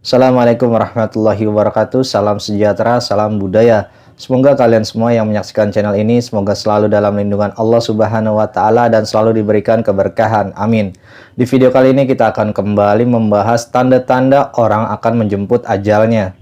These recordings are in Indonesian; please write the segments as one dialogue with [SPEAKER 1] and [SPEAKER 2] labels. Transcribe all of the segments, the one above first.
[SPEAKER 1] Assalamualaikum warahmatullahi wabarakatuh. Salam sejahtera, salam budaya. Semoga kalian semua yang menyaksikan channel ini semoga selalu dalam lindungan Allah Subhanahu wa taala dan selalu diberikan keberkahan. Amin. Di video kali ini kita akan kembali membahas tanda-tanda orang akan menjemput ajalnya.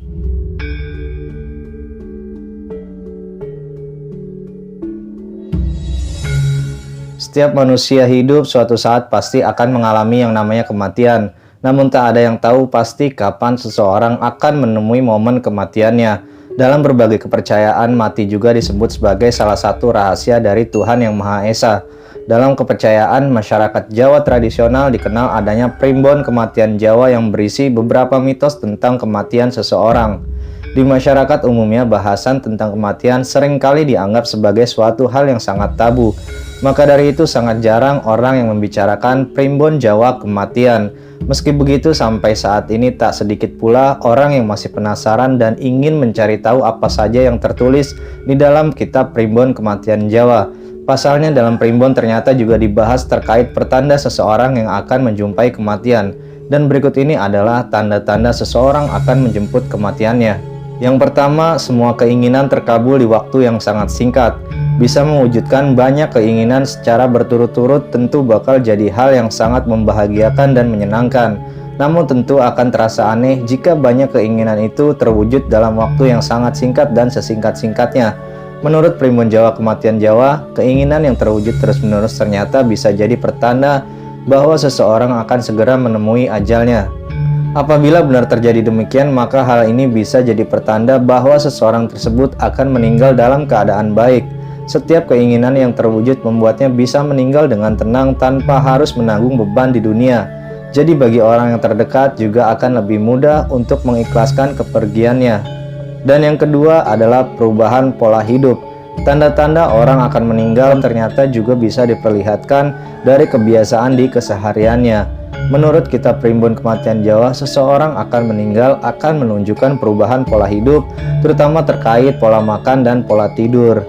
[SPEAKER 1] Setiap manusia hidup suatu saat pasti akan mengalami yang namanya kematian. Namun tak ada yang tahu pasti kapan seseorang akan menemui momen kematiannya. Dalam berbagai kepercayaan, mati juga disebut sebagai salah satu rahasia dari Tuhan Yang Maha Esa. Dalam kepercayaan masyarakat Jawa tradisional dikenal adanya primbon kematian Jawa yang berisi beberapa mitos tentang kematian seseorang. Di masyarakat umumnya bahasan tentang kematian seringkali dianggap sebagai suatu hal yang sangat tabu. Maka dari itu sangat jarang orang yang membicarakan primbon Jawa kematian. Meski begitu, sampai saat ini tak sedikit pula orang yang masih penasaran dan ingin mencari tahu apa saja yang tertulis di dalam kitab primbon kematian Jawa. Pasalnya dalam primbon ternyata juga dibahas terkait pertanda seseorang yang akan menjumpai kematian. Dan berikut ini adalah tanda-tanda seseorang akan menjemput kematiannya. Yang pertama, semua keinginan terkabul di waktu yang sangat singkat. Bisa mewujudkan banyak keinginan secara berturut-turut tentu bakal jadi hal yang sangat membahagiakan dan menyenangkan. Namun tentu akan terasa aneh jika banyak keinginan itu terwujud dalam waktu yang sangat singkat dan sesingkat-singkatnya. Menurut primbon Jawa kematian Jawa, keinginan yang terwujud terus-menerus ternyata bisa jadi pertanda bahwa seseorang akan segera menemui ajalnya. Apabila benar terjadi demikian, maka hal ini bisa jadi pertanda bahwa seseorang tersebut akan meninggal dalam keadaan baik. Setiap keinginan yang terwujud membuatnya bisa meninggal dengan tenang tanpa harus menanggung beban di dunia. Jadi bagi orang yang terdekat juga akan lebih mudah untuk mengikhlaskan kepergiannya. Dan yang kedua adalah perubahan pola hidup. Tanda-tanda orang akan meninggal ternyata juga bisa diperlihatkan dari kebiasaan di kesehariannya. Menurut kitab primbon kematian Jawa, seseorang akan meninggal akan menunjukkan perubahan pola hidup, terutama terkait pola makan dan pola tidur.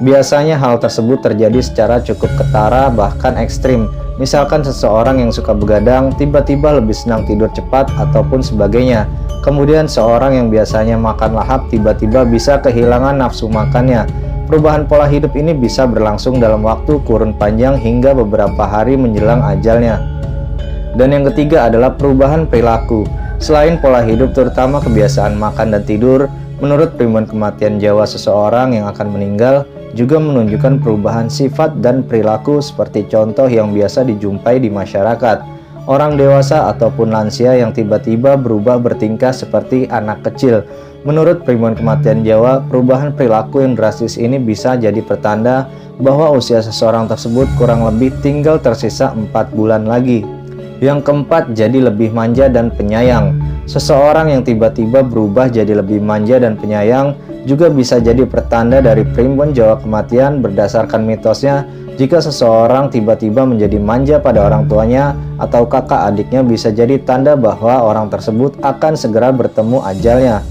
[SPEAKER 1] Biasanya hal tersebut terjadi secara cukup ketara bahkan ekstrim. Misalkan seseorang yang suka begadang tiba-tiba lebih senang tidur cepat ataupun sebagainya. Kemudian seorang yang biasanya makan lahap tiba-tiba bisa kehilangan nafsu makannya. Perubahan pola hidup ini bisa berlangsung dalam waktu kurun panjang hingga beberapa hari menjelang ajalnya. Dan yang ketiga adalah perubahan perilaku. Selain pola hidup terutama kebiasaan makan dan tidur, menurut primbon kematian Jawa seseorang yang akan meninggal juga menunjukkan perubahan sifat dan perilaku seperti contoh yang biasa dijumpai di masyarakat. Orang dewasa ataupun lansia yang tiba-tiba berubah bertingkah seperti anak kecil. Menurut primbon kematian Jawa, perubahan perilaku yang drastis ini bisa jadi pertanda bahwa usia seseorang tersebut kurang lebih tinggal tersisa 4 bulan lagi. Yang keempat, jadi lebih manja dan penyayang. Seseorang yang tiba-tiba berubah jadi lebih manja dan penyayang juga bisa jadi pertanda dari primbon Jawa kematian. Berdasarkan mitosnya, jika seseorang tiba-tiba menjadi manja pada orang tuanya atau kakak adiknya bisa jadi tanda bahwa orang tersebut akan segera bertemu ajalnya.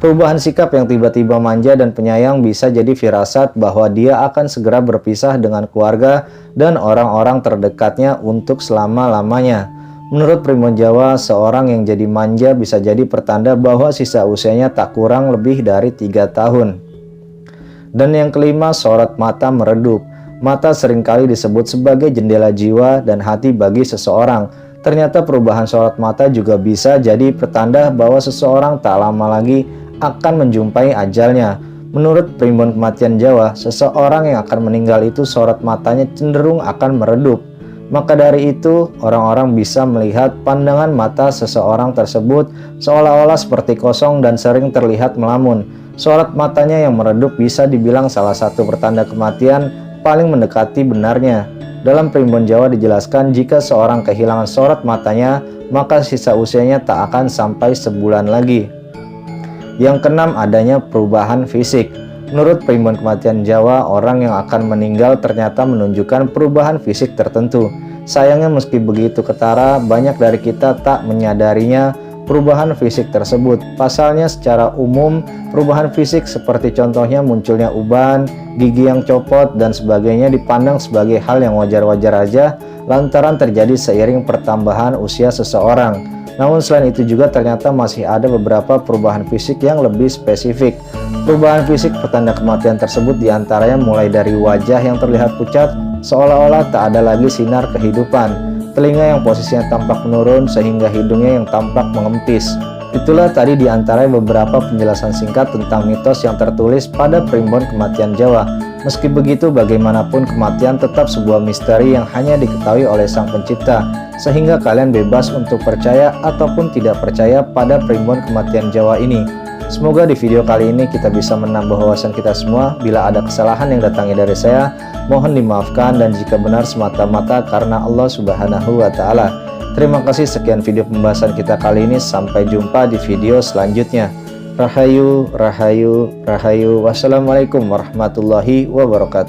[SPEAKER 1] Perubahan sikap yang tiba-tiba manja dan penyayang bisa jadi firasat bahwa dia akan segera berpisah dengan keluarga dan orang-orang terdekatnya untuk selama-lamanya. Menurut primbon Jawa, seorang yang jadi manja bisa jadi pertanda bahwa sisa usianya tak kurang lebih dari 3 tahun. Dan yang kelima, sorot mata meredup. Mata seringkali disebut sebagai jendela jiwa dan hati bagi seseorang. Ternyata perubahan sorot mata juga bisa jadi pertanda bahwa seseorang tak lama lagi akan menjumpai ajalnya. Menurut primbon kematian Jawa, seseorang yang akan meninggal itu sorot matanya cenderung akan meredup. Maka dari itu, orang-orang bisa melihat pandangan mata seseorang tersebut seolah-olah seperti kosong dan sering terlihat melamun. Sorot matanya yang meredup bisa dibilang salah satu pertanda kematian paling mendekati benarnya. Dalam primbon Jawa dijelaskan jika seorang kehilangan sorot matanya, maka sisa usianya tak akan sampai sebulan lagi. Yang keenam, adanya perubahan fisik. Menurut primbon kematian Jawa, orang yang akan meninggal ternyata menunjukkan perubahan fisik tertentu. Sayangnya meski begitu ketara, banyak dari kita tak menyadarinya perubahan fisik tersebut. Pasalnya secara umum, perubahan fisik seperti contohnya munculnya uban, gigi yang copot, dan sebagainya dipandang sebagai hal yang wajar-wajar aja lantaran terjadi seiring pertambahan usia seseorang. Namun selain itu juga ternyata masih ada beberapa perubahan fisik yang lebih spesifik. Perubahan fisik petanda kematian tersebut diantaranya mulai dari wajah yang terlihat pucat, seolah-olah tak ada lagi sinar kehidupan, telinga yang posisinya tampak menurun sehingga hidungnya yang tampak mengempis. Itulah tadi diantaranya beberapa penjelasan singkat tentang mitos yang tertulis pada Primbon Kematian Jawa. Meski begitu, bagaimanapun kematian tetap sebuah misteri yang hanya diketahui oleh Sang Pencipta, sehingga kalian bebas untuk percaya ataupun tidak percaya pada Primbon Kematian Jawa ini. Semoga di video kali ini kita bisa menambah wawasan kita semua. Bila ada kesalahan yang datangnya dari saya, mohon dimaafkan, dan jika benar semata-mata karena Allah Subhanahu wa Ta'ala. Terima kasih, sekian video pembahasan kita kali ini. Sampai jumpa di video selanjutnya. Rahayu, rahayu, rahayu. Wassalamualaikum warahmatullahi wabarakatuh.